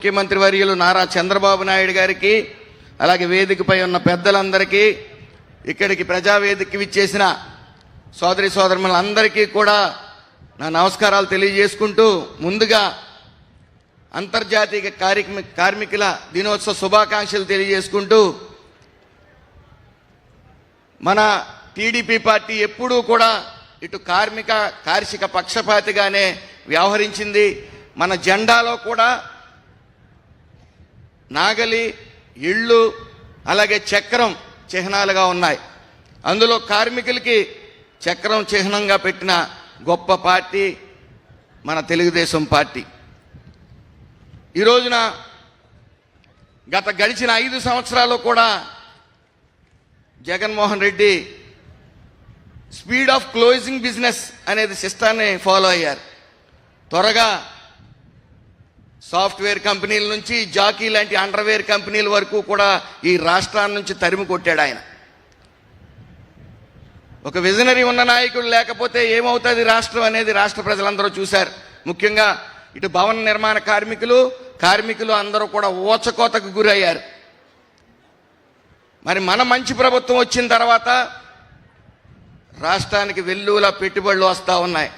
ముఖ్యమంత్రి వర్యులు నారా చంద్రబాబు నాయుడు గారికి, అలాగే వేదికపై ఉన్న పెద్దలందరికీ, ఇక్కడికి ప్రజావేదికకి విచ్చేసిన సోదరి సోదరులందరికీ కూడా నా నమస్కారాలు తెలియజేసుకుంటూ, ముందుగా అంతర్జాతీయ కార్మికుల దినోత్సవ శుభాకాంక్షలు తెలియజేసుకుంటూ, మన టీడీపీ పార్టీ ఎప్పుడూ కూడా ఇటు కార్మిక పక్షపాతిగానే వ్యవహరించింది. మన జెండాలో కూడా నాగలి, ఇళ్ళు, అలాగే చక్రం చిహ్నాలుగా ఉన్నాయి. అందులో కార్మికులకి చక్రం చిహ్నంగా పెట్టిన గొప్ప పార్టీ మన తెలుగుదేశం పార్టీ. ఈ రోజున గడిచిన 5 సంవత్సరాలు కూడా Jaganmohan Reddy speed of closing business అనేది సిస్టాన్ని ఫాలో అయ్యారు. త్వరగా సాఫ్ట్వేర్ కంపెనీల నుంచి జాకీ లాంటి అండర్వేర్ కంపెనీల వరకు కూడా ఈ రాష్ట్రాన్ని నుంచి తరిమి కొట్టాడు ఆయన. ఒక విజనరీ ఉన్న నాయకుడు లేకపోతే ఏమవుతుంది రాష్ట్రం అనేది రాష్ట్ర ప్రజలందరూ చూశారు. ముఖ్యంగా ఇటు భవన నిర్మాణ కార్మికులు అందరూ కూడా ఊచకోతకు గురయ్యారు. మరి మన మంచి ప్రభుత్వం వచ్చిన తర్వాత రాష్ట్రానికి వెల్లువలా పెట్టుబడులు వస్తూ ఉన్నాయి.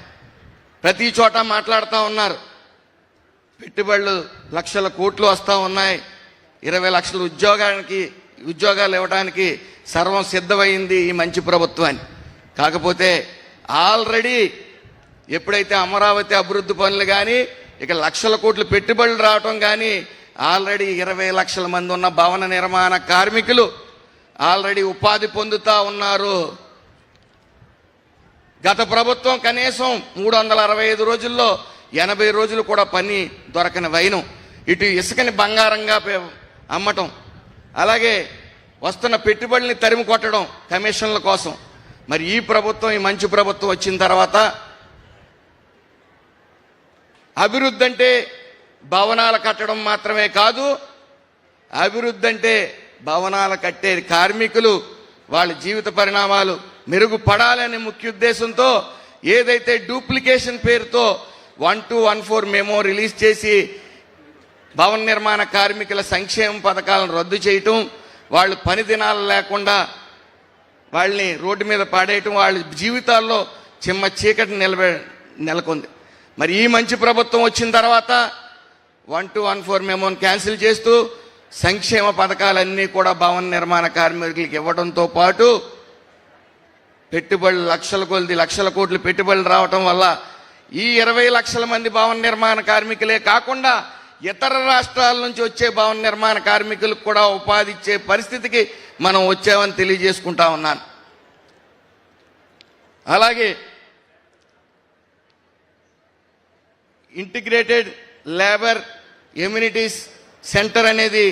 ప్రతి చోట మాట్లాడుతూ ఉన్నారు. పెట్టుబడులు లక్షల కోట్లు వస్తూ ఉన్నాయి. 20 లక్షల ఉద్యోగాలు ఇవ్వడానికి సర్వం సిద్ధమైంది ఈ మంచి ప్రభుత్వాన్ని. కాకపోతే ఆల్రెడీ ఎప్పుడైతే అమరావతి అభివృద్ధి పనులు కానీ, ఇక లక్షల కోట్లు పెట్టుబడులు రావటం కానీ, ఆల్రెడీ 20 లక్షల మంది ఉన్న భవన నిర్మాణ కార్మికులు ఆల్రెడీ ఉపాధి పొందుతూ ఉన్నారు. గత ప్రభుత్వం కనీసం 365 రోజుల్లో 80 రోజులు కూడా పని దొరకని వైనం, ఇటు ఇసుకని బంగారంగా అమ్మటం, అలాగే వస్తున్న పెట్టుబడుల్ని తరిమి కొట్టడం కమిషన్ల కోసం. మరి ఈ ప్రభుత్వం, ఈ మంచి ప్రభుత్వం వచ్చిన తర్వాత అభివృద్ధి అంటే భవనాలు కట్టడం మాత్రమే కాదు, అభివృద్ధి అంటే భవనాలు కట్టే కార్మికులు వాళ్ళ జీవిత పరిణామాలు మెరుగుపడాలనే ముఖ్య ఉద్దేశంతో ఏదైతే డూప్లికేషన్ పేరుతో 1214 మెమో రిలీజ్ చేసి భవన నిర్మాణ కార్మికుల సంక్షేమ పథకాలను రద్దు చేయటం, వాళ్ళు పని దినాలు లేకుండా వాళ్ళని రోడ్డు మీద పాడేయటం, వాళ్ళ జీవితాల్లో చిమ్మ చీకటి నెలకొంది. మరి ఈ మంచి ప్రభుత్వం వచ్చిన తర్వాత 1214 మెమోని క్యాన్సిల్ చేస్తూ సంక్షేమ పథకాలన్నీ కూడా భవన నిర్మాణ కార్మికులకి ఇవ్వడంతో పాటు పెట్టుబడులు లక్షల కోట్లు పెట్టుబడులు రావటం వల్ల ఈ 20 లక్షల మంది భవన నిర్మాణ కార్మికులే కాకుండా ఇతర రాష్ట్రాల నుంచి వచ్చే భవన నిర్మాణ కార్మికులకు కూడా ఉపాధి ఇచ్చే పరిస్థితికి మనం వచ్చామని తెలియజేసుకుంటా ఉన్నాను. అలాగే ఇంటిగ్రేటెడ్ లేబర్ ఎమ్యూనిటీస్ సెంటర్ అనేది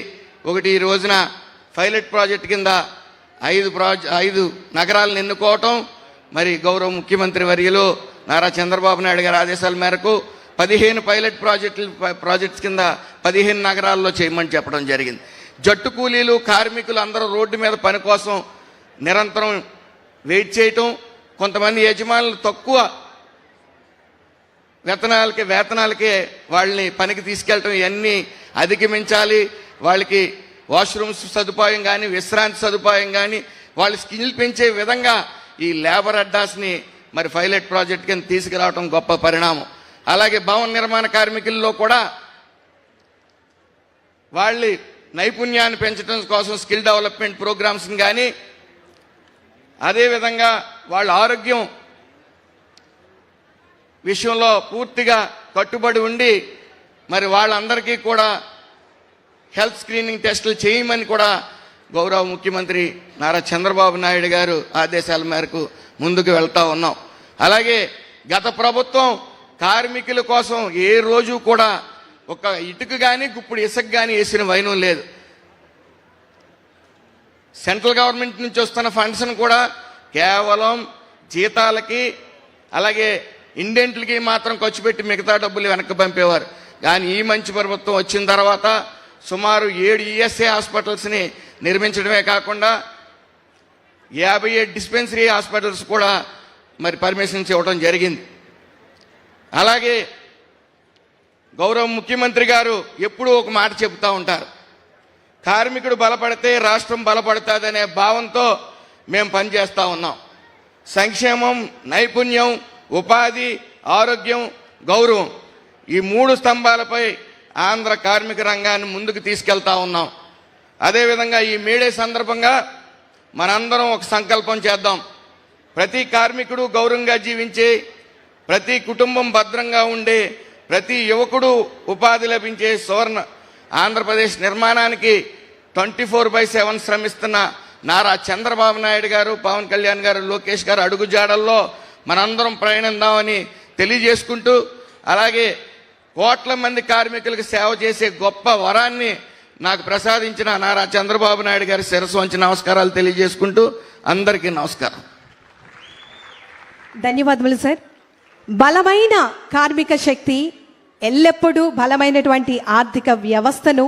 ఒకటి ఈ రోజున పైలట్ ప్రాజెక్ట్ కింద 5 నగరాలను ఎన్నుకోవటం, మరి గౌరవ ముఖ్యమంత్రి వర్యులు నారా చంద్రబాబు నాయుడు గారి ఆదేశాల మేరకు 15 పైలట్ ప్రాజెక్ట్స్ కింద 15 నగరాల్లో చేయమని చెప్పడం జరిగింది. జట్టు కూలీలు, కార్మికులు అందరూ రోడ్డు మీద పని కోసం నిరంతరం వెయిట్ చేయటం, కొంతమంది యజమానులు తక్కువ వేతనాలకే వాళ్ళని పనికి తీసుకెళ్ళటం, ఇవన్నీ అధిగమించాలి. వాళ్ళకి వాష్రూమ్స్ సదుపాయం కానీ, విశ్రాంతి సదుపాయం కానీ, వాళ్ళ స్కిల్ పెంచే విధంగా ఈ లేబర్ అడ్డాస్ని మరి పైలట్ ప్రాజెక్ట్ కింద తీసుకురావడం గొప్ప పరిణామం. అలాగే భవన నిర్మాణ కార్మికుల్లో కూడా వాళ్ళ నైపుణ్యాన్ని పెంచడం కోసం స్కిల్ డెవలప్మెంట్ ప్రోగ్రామ్స్ కానీ, అదేవిధంగా వాళ్ళ ఆరోగ్యం విషయంలో పూర్తిగా కట్టుబడి ఉండి మరి వాళ్ళందరికీ కూడా హెల్త్ స్క్రీనింగ్ టెస్టులు చేయమని కూడా గౌరవ ముఖ్యమంత్రి నారా చంద్రబాబు నాయుడు గారు ఆదేశాల మేరకు ముందుకు వెళ్తా ఉన్నాం. అలాగే గత ప్రభుత్వం కార్మికుల కోసం ఏ రోజు కూడా ఒక ఇటుక కానీ గుప్పుడు ఇసుక కానీ వేసిన వైనం లేదు. సెంట్రల్ గవర్నమెంట్ నుంచి వస్తున్న ఫండ్స్ను కూడా కేవలం జీతాలకి అలాగే ఇండెంట్లకి మాత్రం ఖర్చు పెట్టి మిగతా డబ్బులు వెనక్కి పంపేవారు. కానీ ఈ మంచి ప్రభుత్వం వచ్చిన తర్వాత సుమారు 7 ఈఎస్ఐ హాస్పిటల్స్ని నిర్మించడమే కాకుండా 57 డిస్పెన్సరీ హాస్పిటల్స్ కూడా మరి పర్మిషన్స్ ఇవ్వడం జరిగింది. అలాగే గౌరవ ముఖ్యమంత్రి గారు ఎప్పుడూ ఒక మాట చెబుతూ ఉంటారు, కార్మికుడు బలపడితే రాష్ట్రం బలపడుతుందనే భావంతో మేము పనిచేస్తూ ఉన్నాం. సంక్షేమం, నైపుణ్యం, ఉపాధి, ఆరోగ్యం, గౌరవం, ఈ 3 స్తంభాలపై ఆంధ్ర కార్మిక రంగాన్ని ముందుకు తీసుకెళ్తా ఉన్నాం. అదేవిధంగా ఈ మేడే సందర్భంగా మనందరం ఒక సంకల్పం చేద్దాం. ప్రతి కార్మికుడు గౌరవంగా జీవించే, ప్రతి కుటుంబం భద్రంగా ఉండే, ప్రతి యువకుడు ఉపాధి లభించే సువర్ణ ఆంధ్రప్రదేశ్ నిర్మాణానికి 24/7 శ్రమిస్తున్న నారా చంద్రబాబు నాయుడు గారు, పవన్ కళ్యాణ్ గారు, లోకేష్ గారు అడుగుజాడల్లో మనందరం ప్రయాణిద్దామని తెలియజేసుకుంటూ, అలాగే కోట్ల మంది కార్మికులకు సేవ చేసే గొప్ప వరాన్ని నాకు ప్రసాదించిన నారా చంద్రబాబు నాయుడు గారి శిరస్సు వంచి నమస్కారాలు తెలియజేసుకుంటూ అందరికీ నమస్కారం. ధన్యవాదములు సార్. బలమైన కార్మిక శక్తి ఎల్లప్పుడూ బలమైనటువంటి ఆర్థిక వ్యవస్థను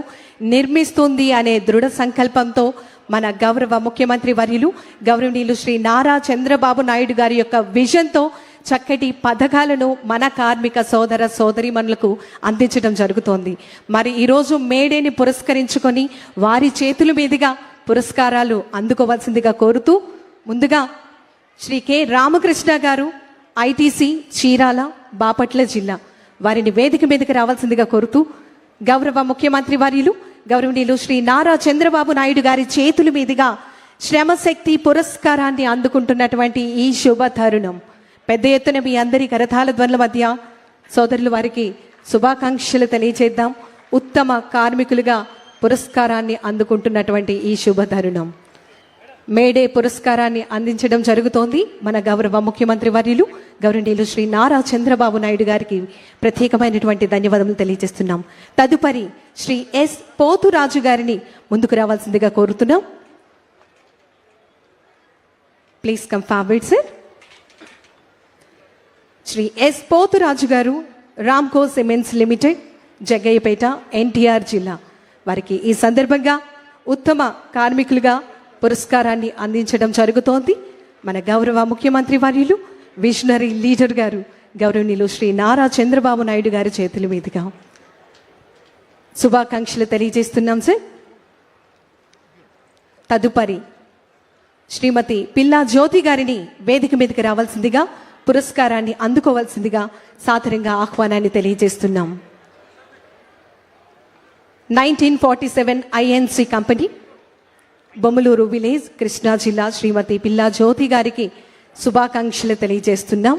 నిర్మిస్తుంది అనే దృఢ సంకల్పంతో మన గౌరవ ముఖ్యమంత్రి వర్యులు గౌరవనీయులు శ్రీ నారా చంద్రబాబు నాయుడు గారి యొక్క విజన్తో చక్కటి పథకాలను మన కార్మిక సోదర సోదరీమణులకు అందించడం జరుగుతోంది. మరి ఈరోజు మేడేని పురస్కరించుకొని వారి చేతుల మీదుగా పురస్కారాలు అందుకోవాల్సిందిగా కోరుతూ, ముందుగా శ్రీ కె రామకృష్ణ గారు, ఐటీసీ, చీరాల, బాపట్ల జిల్లా, వారిని వేదిక మీదకి రావాల్సిందిగా కోరుతూ, గౌరవ ముఖ్యమంత్రి వర్యులు గౌరవనీయులు శ్రీ నారా చంద్రబాబు నాయుడు గారి చేతుల మీదుగా శ్రమశక్తి పురస్కారాన్ని అందుకుంటున్నటువంటి ఈ శుభ తరుణం, పెద్ద ఎత్తున మీ అందరి కరతాళ ధ్వనుల మధ్య సోదరులు వారికి శుభాకాంక్షలు తెలియజేద్దాం. ఉత్తమ కార్మికులుగా పురస్కారాన్ని అందుకుంటున్నటువంటి ఈ శుభ తరుణం మేడే పురస్కారాన్ని అందించడం జరుగుతోంది. మన గౌరవ ముఖ్యమంత్రి వర్యులు గౌరవనీయులు శ్రీ నారా చంద్రబాబు నాయుడు గారికి ప్రత్యేకమైనటువంటి ధన్యవాదములు తెలియజేస్తున్నాం. తదుపరి శ్రీ ఎస్ పోతురాజు గారిని ముందుకు రావాల్సిందిగా కోరుతున్నాం. Please come forward sir. Shri S Poturaju గారు, Ramco cements limited, Jaggayyapeta, NTR జిల్లా, వారికి ఈ సందర్భంగా ఉత్తమ కార్మికులుగా పురస్కారాన్ని అందించడం జరుగుతోంది. మన గౌరవ ముఖ్యమంత్రి వర్యులు విజనరీ లీడర్ గారు గౌరవనీయులు శ్రీ నారా చంద్రబాబు నాయుడు గారి చేతుల మీదుగా శుభాకాంక్షలు తెలియజేస్తున్నాం సార్. తదుపరి శ్రీమతి పిల్లా జ్యోతి గారిని వేదిక మీదకి రావాల్సిందిగా, పురస్కారాన్ని అందుకోవాల్సిందిగా సాదరంగా ఆహ్వానాన్ని తెలియజేస్తున్నాం. 1947 INC company, Bommaluru village, Krishna జిల్లా, శ్రీమతి పిల్లా జ్యోతి గారికి శుభాకాంక్షలు తెలియజేస్తున్నాం.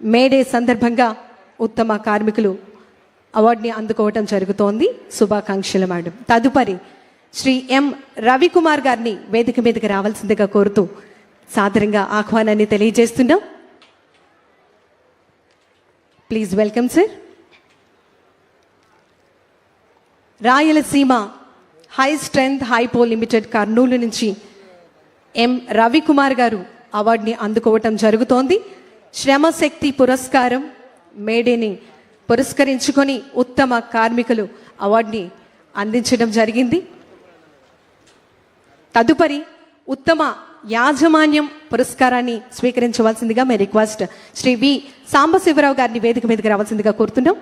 మేడే సందర్భంగా ఉత్తమ కార్మికులు అవార్డుని అందుకోవటం జరుగుతోంది. శుభాకాంక్షలు మేడం. తదుపరి శ్రీ ఎం రవికుమార్ గారిని వేదిక మీదకి రావాల్సిందిగా కోరుతూ సాదరంగా ఆహ్వానాన్ని తెలియజేస్తున్నాం. Please welcome sir. Rayalaseema high strength hypo limited Kurnool నుంచి ఎం రవికుమార్ గారు అవార్డుని అందుకోవటం జరుగుతోంది. శ్రమశక్తి పురస్కారం మేడేని పురస్కరించుకొని ఉత్తమ కార్మికులు అవార్డుని అందించడం జరిగింది. తదుపరి ఉత్తమ యాజమాన్యం పురస్కారాన్ని స్వీకరించవలసిందిగా మే రిక్వెస్ట్ శ్రీ వి సాంబశివరావు గారిని వేదిక మీదకి రావాల్సిందిగా కోరుతున్నాం.